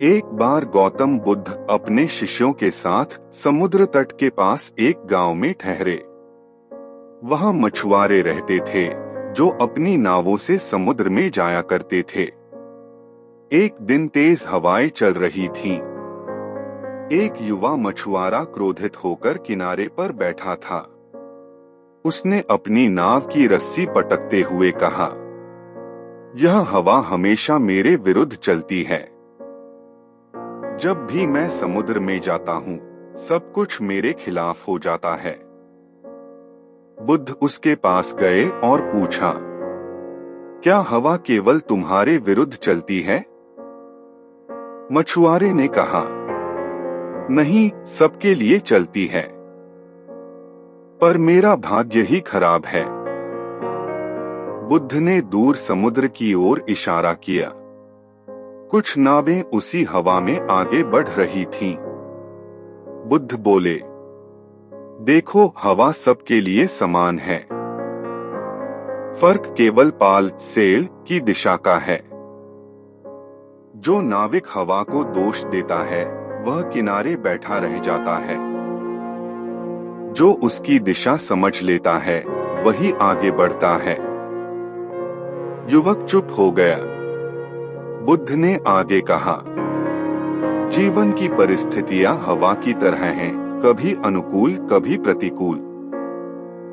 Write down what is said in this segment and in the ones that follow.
एक बार गौतम बुद्ध अपने शिष्यों के साथ समुद्र तट के पास एक गांव में ठहरे। वहां मछुआरे रहते थे जो अपनी नावों से समुद्र में जाया करते थे। एक दिन तेज हवाएं चल रही थीं। एक युवा मछुआरा क्रोधित होकर किनारे पर बैठा था। उसने अपनी नाव की रस्सी पटकते हुए कहा, यह हवा हमेशा मेरे विरुद्ध चलती है। जब भी मैं समुद्र में जाता हूँ, सब कुछ मेरे खिलाफ हो जाता है। बुद्ध उसके पास गए और पूछा, क्या हवा केवल तुम्हारे विरुद्ध चलती है? मछुआरे ने कहा, नहीं, सबके लिए चलती है, पर मेरा भाग्य ही खराब है। बुद्ध ने दूर समुद्र की ओर इशारा किया। कुछ नावें उसी हवा में आगे बढ़ रही थीं। बुद्ध बोले, देखो, हवा सबके लिए समान है। फर्क केवल पाल सेल की दिशा का है। जो नाविक हवा को दोष देता है, वह किनारे बैठा रह जाता है। जो उसकी दिशा समझ लेता है, वही आगे बढ़ता है। युवक चुप हो गया। बुद्ध ने आगे कहा, जीवन की परिस्थितियां हवा की तरह हैं, कभी अनुकूल कभी प्रतिकूल।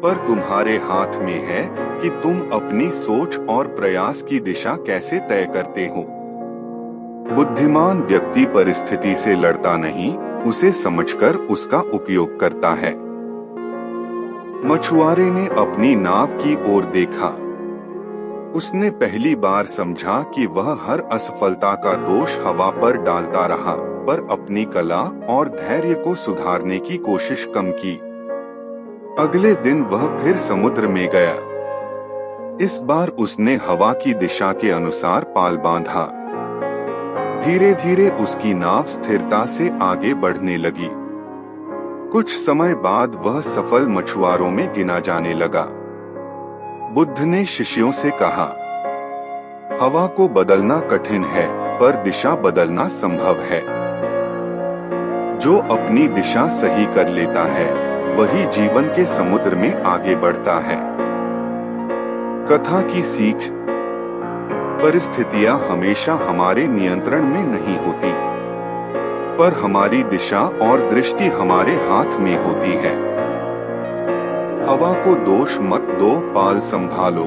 पर तुम्हारे हाथ में है कि तुम अपनी सोच और प्रयास की दिशा कैसे तय करते हो। बुद्धिमान व्यक्ति परिस्थिति से लड़ता नहीं, उसे समझकर उसका उपयोग करता है। मछुआरे ने अपनी नाव की ओर देखा। उसने पहली बार समझा कि वह हर असफलता का दोष हवा पर डालता रहा, पर अपनी कला और धैर्य को सुधारने की कोशिश कम की। अगले दिन वह फिर समुद्र में गया। इस बार उसने हवा की दिशा के अनुसार पाल बांधा। धीरे धीरे उसकी नाव स्थिरता से आगे बढ़ने लगी। कुछ समय बाद वह सफल मछुआरों में गिना जाने लगा। बुद्ध ने शिष्यों से कहा, हवा को बदलना कठिन है, पर दिशा बदलना संभव है। जो अपनी दिशा सही कर लेता है, वही जीवन के समुद्र में आगे बढ़ता है। कथा की सीख, परिस्थितियां हमेशा हमारे नियंत्रण में नहीं होती, पर हमारी दिशा और दृष्टि हमारे हाथ में होती है। हवा को दोष मत दो, पाल संभालो।